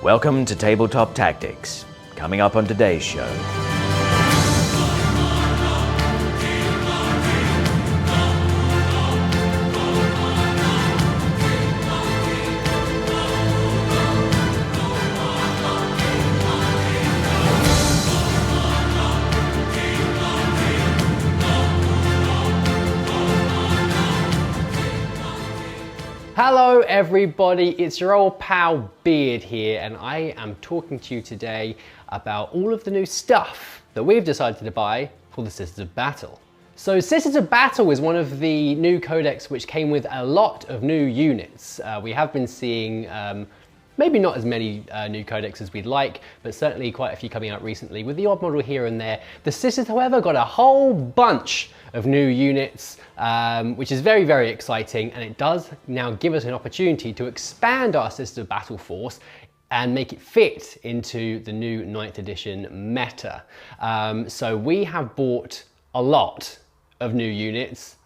Welcome to Tabletop Tactics. Coming up on today's show. Hello everybody, it's your old pal Beard here, and I am talking to you today about all of the new stuff that we've decided to buy for the Sisters of Battle. So Sisters of Battle is one of the new codex which came with a lot of new units. We have been seeing maybe not as many new codex as we'd like, but certainly quite a few coming out recently with the odd model here and there. The Sisters, however, got a whole bunch of new units, which is very, very exciting, and it does now give us an opportunity to expand our Sisters of Battle force and make it fit into the new 9th edition meta. So we have bought a lot of new units,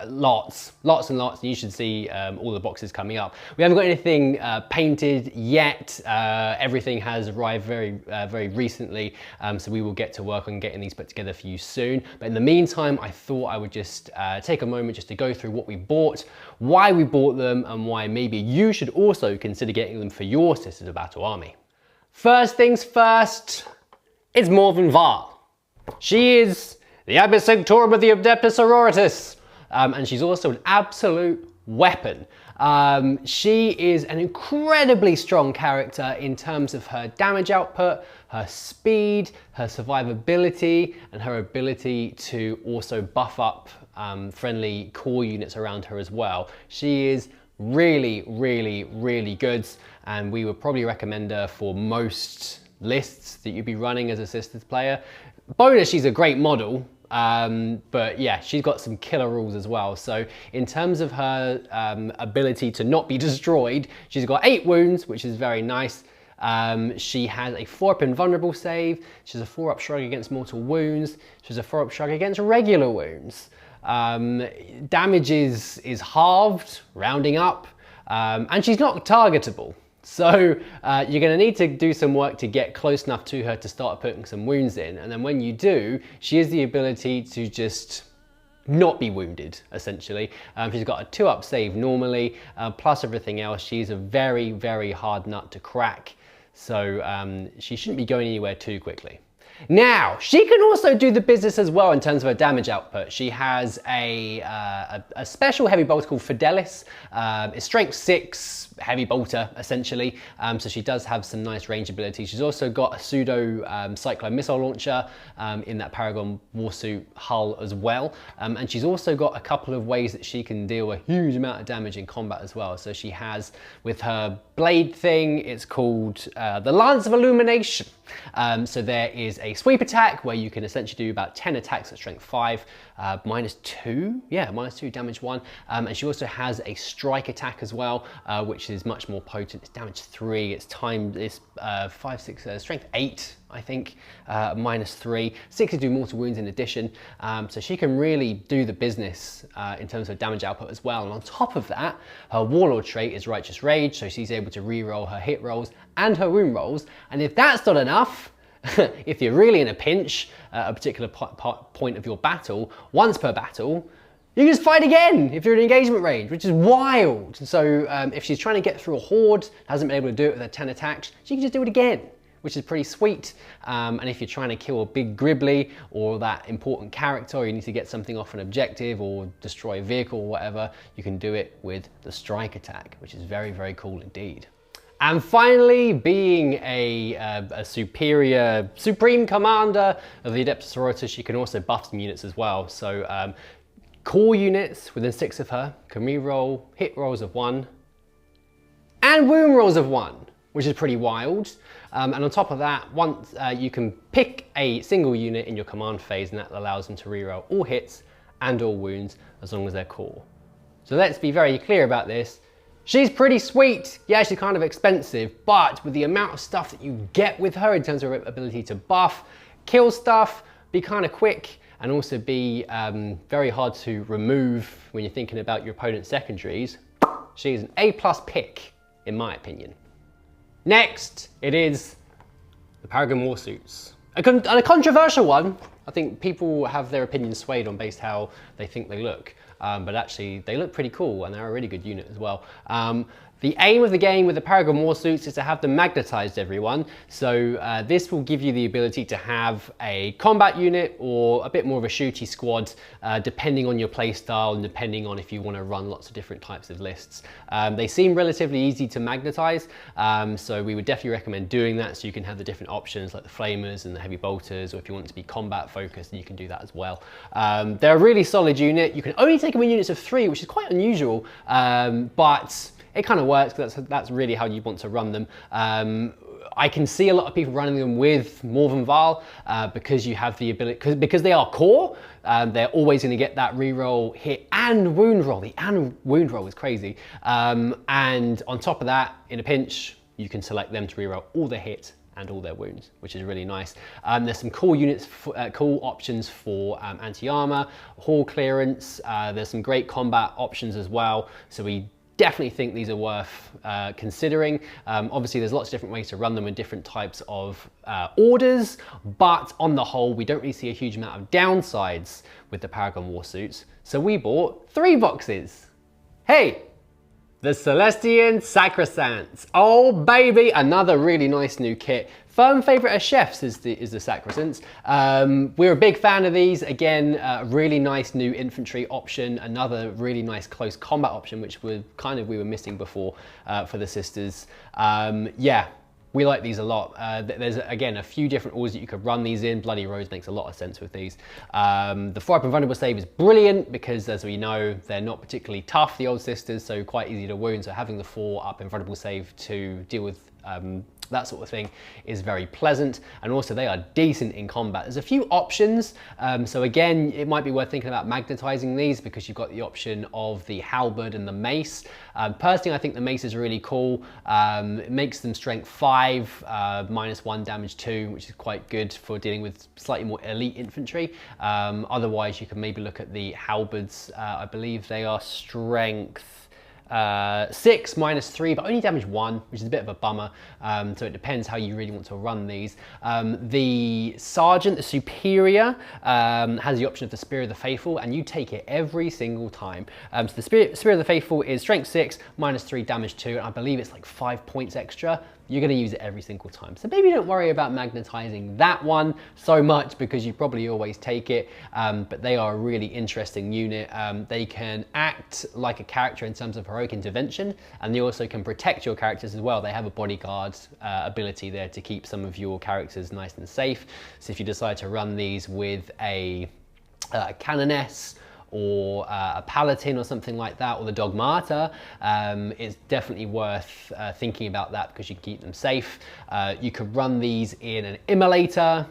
lots and lots, and you should see all the boxes coming up. We haven't got anything painted yet. Everything has arrived very recently, so we will get to work on getting these put together for you soon. But in the meantime, I thought I would just take a moment just to go through what we bought, why we bought them, and why maybe you should also consider getting them for your Sisters of Battle army. First things first, it's Morven Vahl. She is the Abbess Sanctorum of the Adepta Sororitas. And she's also an absolute weapon. She is an incredibly strong character in terms of her damage output, her speed, her survivability, and her ability to also buff up friendly core units around her as well. She is really good, and we would probably recommend her for most lists that you'd be running as a Sisters player. Bonus, she's a great model. But yeah, she's got some killer rules as well. So in terms of her ability to not be destroyed, she's got 8 wounds, which is very nice. She has a 4-up invulnerable save. She has a 4-up shrug against mortal wounds. She has a 4-up shrug against regular wounds. Damage is halved, rounding up, and she's not targetable. So you're going to need to do some work to get close enough to her to start putting some wounds in, and then when you do, she has the ability to just not be wounded, essentially. She's got a 2-up save normally, plus everything else. She's a very hard nut to crack, so she shouldn't be going anywhere too quickly. Now, she can also do the business as well in terms of her damage output. She has a special heavy bolter called Fidelis. It's strength 6 heavy bolter, essentially. So she does have some nice range ability. She's also got a pseudo cyclone missile launcher in that Paragon Warsuit hull as well. And she's also got a couple of ways that she can deal a huge amount of damage in combat as well. So she has, with her blade thing, it's called the Lance of Illumination. So there is a sweep attack where you can essentially do about 10 attacks at strength 5, -2, yeah, -2 damage 1. And she also has a strike attack as well, which is much more potent. It's damage 3, it's timed, it's 5, 6, strength 8, I think, -3, 6 to do mortal wounds in addition. So she can really do the business in terms of damage output as well. And on top of that, her warlord trait is Righteous Rage, so she's able to re-roll her hit rolls and her wound rolls. And if that's not enough, if you're really in a pinch at a particular point of your battle, once per battle, you can just fight again if you're in engagement range, which is wild. So if she's trying to get through a horde, hasn't been able to do it with her 10 attacks, she can just do it again, which is pretty sweet. And if you're trying to kill a big gribbly or that important character, or you need to get something off an objective or destroy a vehicle or whatever, you can do it with the strike attack, which is very cool indeed. And finally, being a supreme commander of the Adepta Sororitas, she can also buff some units as well. So core units within 6 of her can re-roll hit rolls of 1 and wound rolls of 1, which is pretty wild. And on top of that, once you can pick a single unit in your command phase, and that allows them to re-roll all hits and all wounds as long as they're core. So let's be very clear about this. She's pretty sweet. Yeah, she's kind of expensive, but with the amount of stuff that you get with her in terms of her ability to buff, kill stuff, be kind of quick, and also be very hard to remove when you're thinking about your opponent's secondaries, she's an A+ pick, in my opinion. Next, it is the Paragon Warsuits. A controversial one. I think people have their opinions swayed on based how they think they look. But actually, they look pretty cool, and they're a really good unit as well. The aim of the game with the Paragon Warsuits is to have them magnetized, everyone. So this will give you the ability to have a combat unit or a bit more of a shooty squad, depending on your playstyle and depending on if you want to run lots of different types of lists. They seem relatively easy to magnetize, so we would definitely recommend doing that so you can have the different options like the flamers and the heavy bolters, or if you want to be combat focused, you can do that as well. They're a really solid unit. You can only take them in units of 3, which is quite unusual, but it kind of works because that's really how you want to run them. I can see a lot of people running them with more than Val because you have the ability, because they are core, they're always going to get that reroll hit and wound roll. The and wound roll is crazy. And on top of that, in a pinch, you can select them to reroll all their hit and all their wounds, which is really nice. There's some cool units, cool options for anti-armor, hull clearance. There's some great combat options as well. So we definitely think these are worth considering. Obviously, there's lots of different ways to run them in different types of orders, but on the whole, we don't really see a huge amount of downsides with the Paragon Warsuits. So we bought 3 boxes. Hey! The Celestian Sacristans. Oh baby, another really nice new kit. Firm favourite of chefs is the Sacristans. We're a big fan of these. Again, really nice new infantry option. Another really nice close combat option, which we were missing before for the sisters. Yeah. We like these a lot. There's, again, a few different orders that you could run these in. Bloody Rose makes a lot of sense with these. The 4-up invulnerable save is brilliant because, as we know, they're not particularly tough, the old sisters, so quite easy to wound. So having the 4-up invulnerable save to deal with that sort of thing is very pleasant, and also they are decent in combat. There's a few options, so again, it might be worth thinking about magnetizing these because you've got the option of the halberd and the mace. Personally, I think the mace is really cool. It makes them strength 5, -1 damage 2, which is quite good for dealing with slightly more elite infantry. Otherwise, you can maybe look at the halberds. I believe they are strength 6 -3, but only damage 1, which is a bit of a bummer. So it depends how you really want to run these. The Sergeant, the Superior, has the option of the Spear of the Faithful, and you take it every single time. So the Spear of the Faithful is strength 6, -3, damage 2, and I believe it's like 5 points extra. You're going to use it every single time. So maybe don't worry about magnetizing that one so much because you probably always take it, but they are a really interesting unit. They can act like a character in terms of heroic intervention, and they also can protect your characters as well. They have a bodyguard ability there to keep some of your characters nice and safe. So if you decide to run these with a Canoness, or a Paladin or something like that, or the Dogmata, it's definitely worth thinking about that because you can keep them safe. You could run these in an emulator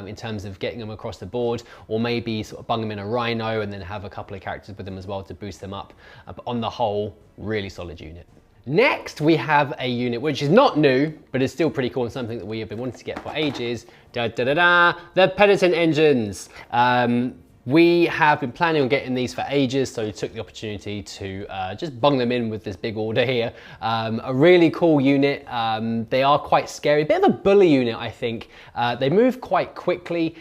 in terms of getting them across the board, or maybe sort of bung them in a Rhino and then have a couple of characters with them as well to boost them up. But on the whole, really solid unit. Next, we have a unit which is not new, but is still pretty cool and something that we have been wanting to get for ages. The Pentaton Engines. We have been planning on getting these for ages, so we took the opportunity to just bung them in with this big order here. A really cool unit. They are quite scary, a bit of a bully unit, I think. They move quite quickly.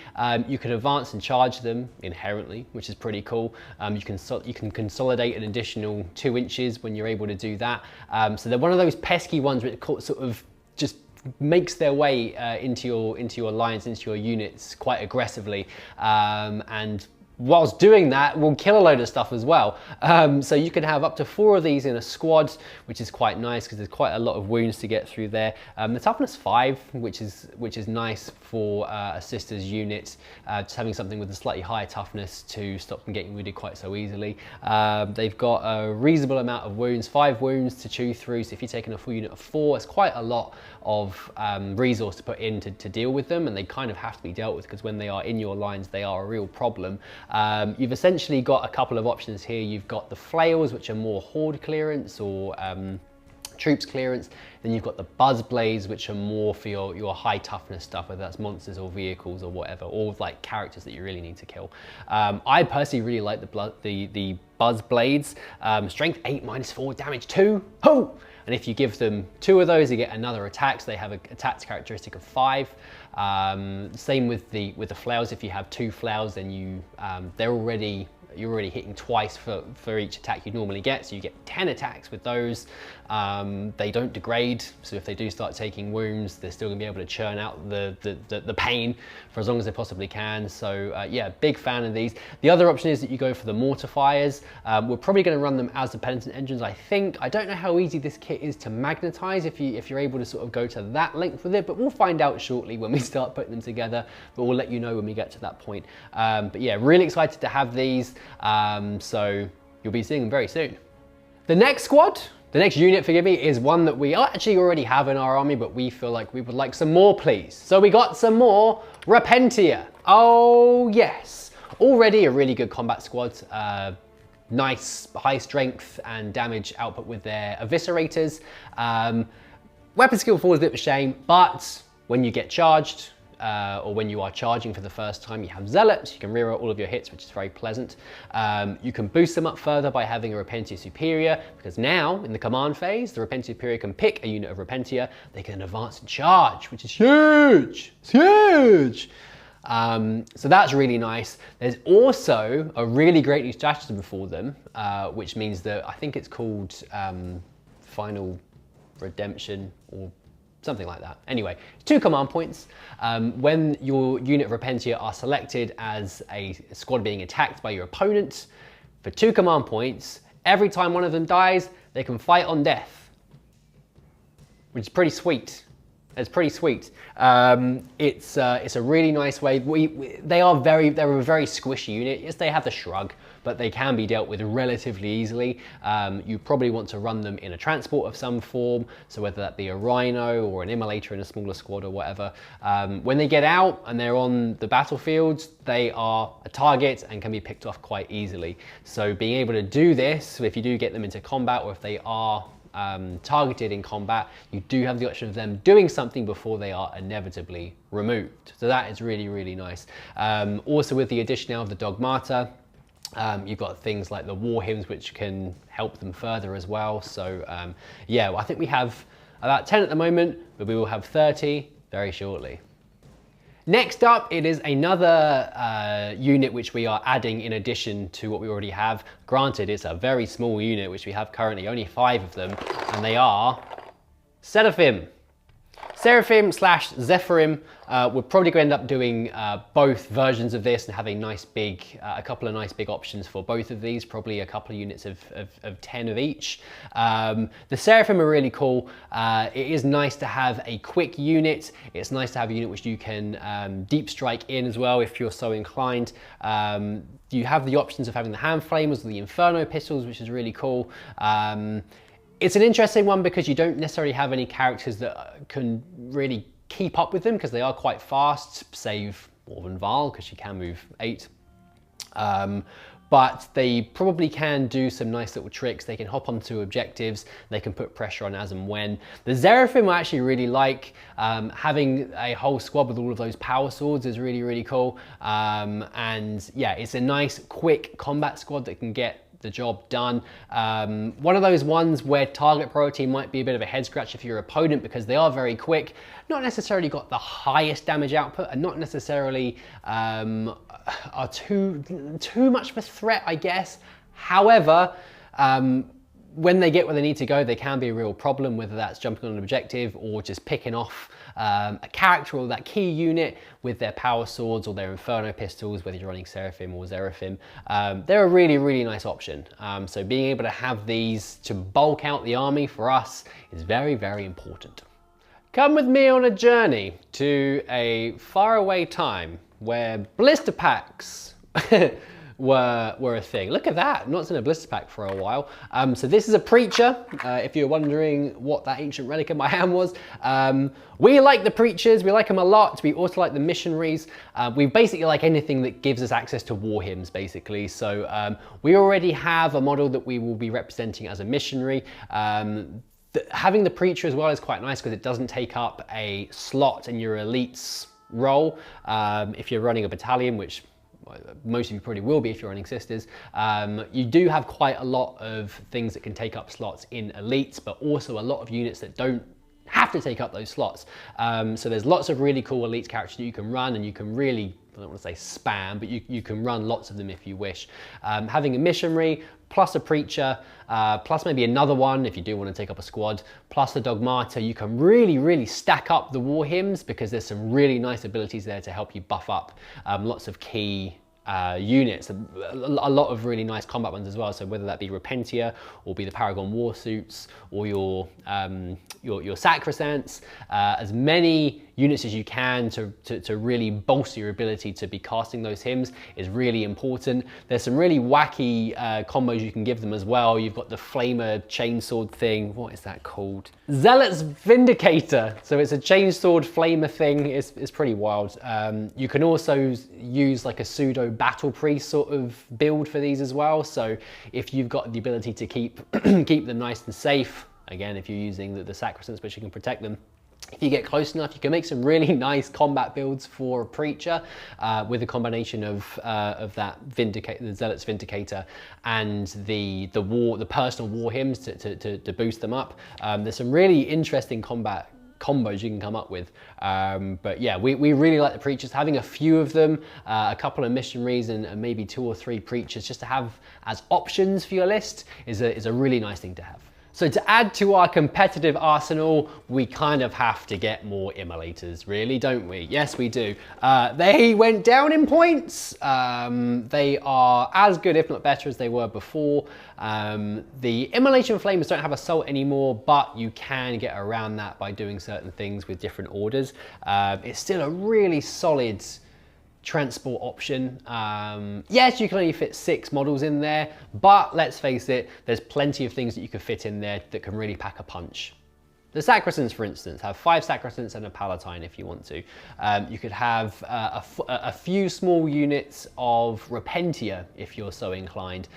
You can advance and charge them inherently, which is pretty cool. You can consolidate an additional 2 inches when you're able to do that. So they're one of those pesky ones which sort of just makes their way into your lines, into your units quite aggressively, and whilst doing that, will kill a load of stuff as well. So you can have up to 4 of these in a squad, which is quite nice because there's quite a lot of wounds to get through there. The toughness 5, which is nice for a sisters unit, just having something with a slightly higher toughness to stop them getting wounded quite so easily. They've got a reasonable amount of wounds, 5 wounds to chew through. So if you're taking a full unit of 4, it's quite a lot of resource to put in to deal with them, and they kind of have to be dealt with because when they are in your lines, they are a real problem. You've essentially got a couple of options here. You've got the flails, which are more horde clearance or troops clearance. Then you've got the buzz blades, which are more for your high toughness stuff, whether that's monsters or vehicles or whatever, or like characters that you really need to kill. I personally really like the buzz blades. Strength 8 -4, damage 2. Ho! And if you give them 2 of those, you get another attack. So they have an attack characteristic of 5. Same with the flails. If you have 2 flails, then you're already hitting twice for each attack you normally get, so you get 10 attacks with those. They don't degrade, so if they do start taking wounds, they're still gonna be able to churn out the pain for as long as they possibly can. So yeah, big fan of these. The other option is that you go for the mortifiers. We're probably gonna run them as the Pentaton Engines, I think. I don't know how easy this kit is to magnetize if you're able to sort of go to that length with it, but we'll find out shortly when we start putting them together, but we'll let you know when we get to that point. But yeah, really excited to have these. So you'll be seeing them very soon. The next squad, the next unit, forgive me, is one that we actually already have in our army, but we feel like we would like some more, please. So we got some more repentia. Oh yes, already a really good combat squad. Nice high strength and damage output with their eviscerators. Weapon skill 4 is a bit of a shame, but when you get charged, or when you are charging for the first time, you have zealots, you can reroll all of your hits, which is very pleasant. You can boost them up further by having a repentia superior, because now in the command phase, the repentia superior can pick a unit of repentia, they can advance and charge, which is huge, it's huge. So that's really nice. There's also a really great new stratagem for them, which means that I think it's called Final Redemption or something like that. Anyway, 2 command points. When your unit of repentia are selected as a squad being attacked by your opponent, for 2 command points, every time one of them dies, they can fight on death, which is pretty sweet. It's pretty sweet. It's a really nice way. They're a very squishy unit. Yes, they have the shrug, but they can be dealt with relatively easily. You probably want to run them in a transport of some form, so whether that be a rhino or an immolator in a smaller squad or whatever. When they get out and they're on the battlefield, they are a target and can be picked off quite easily. So being able to do this, if you do get them into combat, or if they are targeted in combat, you do have the option of them doing something before they are inevitably removed. So that is really, really nice. Also with the addition now of the Dogmata, you've got things like the war hymns, which can help them further as well. So yeah, I think we have about 10 at the moment, but we will have 30 very shortly. Next up, it is another unit which we are adding in addition to what we already have. Granted, it's a very small unit which we have currently, only 5 of them, and they are seraphim. Seraphim / Zephyrim. We're probably going to end up doing both versions of this and have a nice big, a couple of nice big options for both of these, probably a couple of units of 10 of each. The Seraphim are really cool. It is nice to have a quick unit. It's nice to have a unit which you can deep strike in as well if you're so inclined. You have the options of having the hand flamers or the inferno pistols, which is really cool. It's an interesting one because you don't necessarily have any characters that can really keep up with them because they are quite fast, save Orvan Val because she can move 8. But they probably can do some nice little tricks. They can hop onto objectives, they can put pressure on as and when. The Seraphim I actually really like. Having a whole squad with all of those power swords is really, really cool. And yeah, it's a nice quick combat squad that can get the job done. One of those ones where target priority might be a bit of a head scratch if you're your opponent because they are very quick, not necessarily got the highest damage output and not necessarily are too much of a threat, I guess. However, when they get where they need to go, they can be a real problem, whether that's jumping on an objective or just picking off a character or that key unit with their power swords or their inferno pistols, whether you're running Seraphim or Seraphim. They're a really, really nice option. So being able to have these to bulk out the army for us is very, very important. Come with me on a journey to a faraway time where blister packs were a thing. Look at that, not seen a blister pack for a while. So this is a preacher, if you're wondering what that ancient relic in my hand was. We like the preachers, we like them a lot. We also like the missionaries. We basically like anything that gives us access to war hymns, basically. So we already have a model that we will be representing as a missionary. Having the preacher as well is quite nice because it doesn't take up a slot in your elites role. If you're running a battalion, which most of you probably will be if you're running sisters, you do have quite a lot of things that can take up slots in elites, but also a lot of units that don't have to take up those slots. So there's lots of really cool elites characters that you can run, and you can really, I don't want to say spam, but you can run lots of them if you wish. Having a missionary, plus a preacher, plus maybe another one if you do want to take up a squad, plus a dogmata, you can really stack up the war hymns because there's some really nice abilities there to help you buff up lots of key units, a lot of really nice combat ones as well. So whether that be repentia or be the Paragon Warsuits or your Sacristans, as many units as you can to really bolster your ability to be casting those hymns is really important. There's some really wacky combos you can give them as well. You've got the flamer chainsword thing. What is that called? Zealot's Vindicator. So it's a chainsword flamer thing. It's pretty wild. You can also use like a pseudo battle priest sort of build for these as well. So if you've got the ability to keep keep them nice and safe, again, if you're using the Sacristans, but you can protect them. If you get close enough, you can make some really nice combat builds for a preacher with a combination of that the Zealot's Vindicator and the personal war hymns to boost them up. There's some really interesting combat combos you can come up with, but yeah, we really like the preachers. Having a few of them, a couple of missionaries and maybe 2 or 3 preachers just to have as options for your list is a really nice thing to have. So to add to our competitive arsenal, we kind of have to get more emulators, really, don't we? Yes, we do. They went down in points. They are as good, if not better, as they were before. The immolation flamers don't have assault anymore, but you can get around that by doing certain things with different orders. It's still a really solid transport option. Yes, you can only fit 6 models in there, but let's face it, there's plenty of things that you can fit in there that can really pack a punch. The Sacristans, for instance, have 5 Sacristans and a Palatine if you want to. You could have a few small units of repentia if you're so inclined.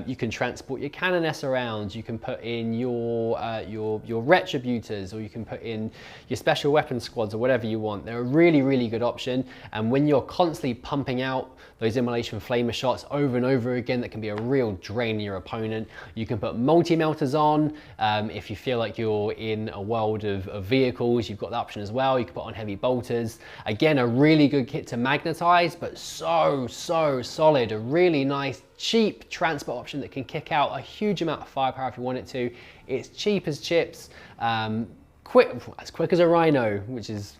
You can transport your Canoness around. You can put in your Retributors, or you can put in your special weapon squads or whatever you want. They're a really good option. And when you're constantly pumping out those immolation flamer shots over and over again, that can be a real drain on your opponent. You can put multi-melters on if you feel like you're in a world of vehicles. You've got the option as well. You can put on heavy bolters. Again, a really good kit to magnetize, but so solid. A really nice, cheap transport option that can kick out a huge amount of firepower if you want it to. It's cheap as chips, as quick as a Rhino, which is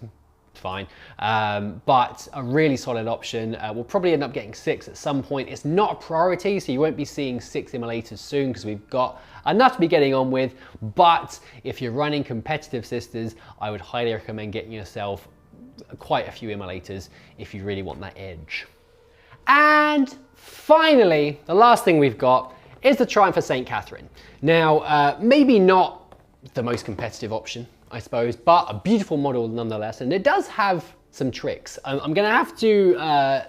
fine, but a really solid option. We'll probably end up getting 6 at some point. It's not a priority, so you won't be seeing 6 immolators soon because we've got enough to be getting on with. But if you're running competitive sisters, I would highly recommend getting yourself quite a few immolators if you really want that edge. And finally, the last thing we've got is the Triumph of St. Catherine. Now, maybe not the most competitive option, I suppose, but a beautiful model nonetheless, and it does have some tricks. I'm going to have to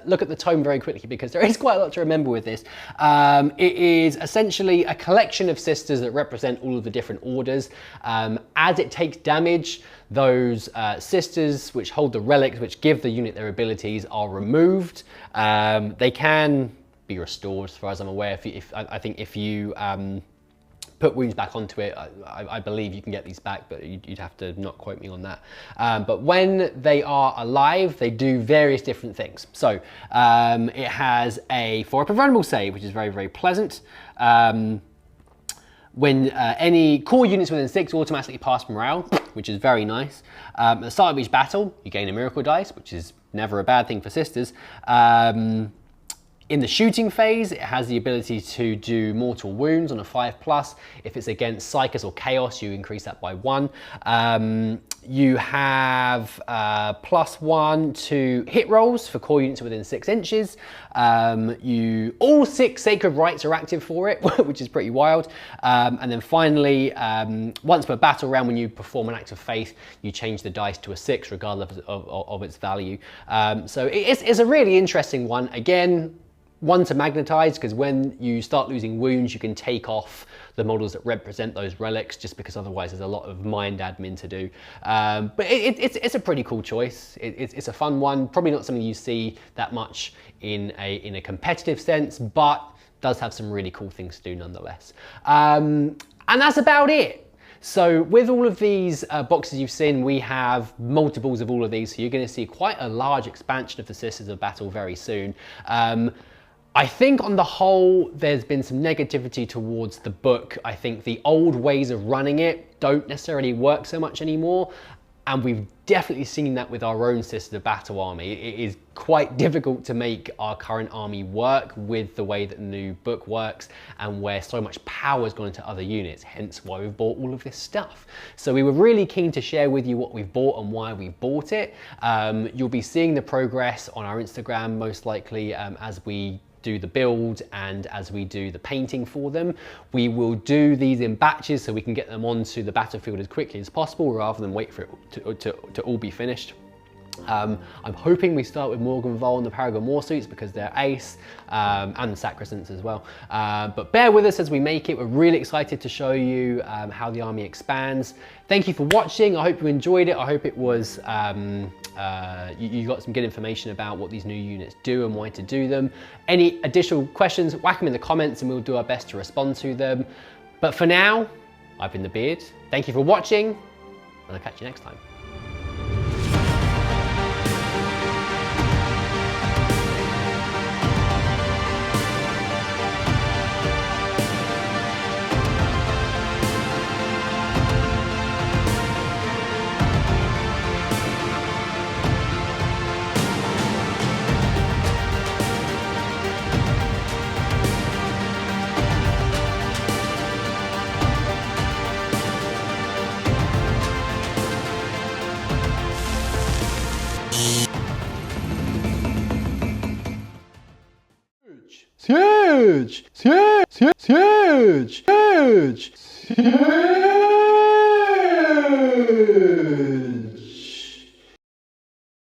look at the tome very quickly because there is quite a lot to remember with this. It is essentially a collection of sisters that represent all of the different orders. As it takes damage, those sisters which hold the relics, which give the unit their abilities, are removed. They can be restored, as far as I'm aware. I think if you put wounds back onto it, I believe you can get these back, but you'd have to not quote me on that. But when they are alive, they do various different things. So it has a 4-up vulnerable save, which is very pleasant. When any core units within 6 automatically pass morale, which is very nice. At the start of each battle, you gain a miracle dice, which is never a bad thing for sisters. In the shooting phase, it has the ability to do mortal wounds on a 5+. If it's against Psychus or Chaos, you increase that by 1. You have +1 to hit rolls for core units within 6 inches. All 6 Sacred Rites are active for it, which is pretty wild. And then finally, once per battle round, when you perform an act of faith, you change the dice to a 6 regardless of its value. So it's a really interesting one. Again, one to magnetize, because when you start losing wounds, you can take off the models that represent those relics, just because otherwise there's a lot of mind admin to do. But it's a pretty cool choice. It's a fun one. Probably not something you see that much in a competitive sense, but does have some really cool things to do nonetheless. And that's about it. So with all of these boxes you've seen, we have multiples of all of these. So you're going to see quite a large expansion of the Sisters of Battle very soon. I think on the whole, there's been some negativity towards the book. I think the old ways of running it don't necessarily work so much anymore. And we've definitely seen that with our own Sisters of Battle army. It is quite difficult to make our current army work with the way that the new book works, and where so much power has gone into other units, hence why we've bought all of this stuff. So we were really keen to share with you what we've bought and why we bought it. You'll be seeing the progress on our Instagram most likely as we do the build and as we do the painting for them. We will do these in batches so we can get them onto the battlefield as quickly as possible rather than wait for it to all be finished. I'm hoping we start with Morgan Vol and the Paragon Warsuits because they're ace, and the Sacristans as well. But bear with us as we make it. We're really excited to show you how the army expands. Thank you for watching. I hope you enjoyed it. I hope it was you got some good information about what these new units do and why to do them. Any additional questions, whack them in the comments and we'll do our best to respond to them. But for now, I've been the Beard. Thank you for watching, and I'll catch you next time. Huge! Huge! Huge! Huge! Huge!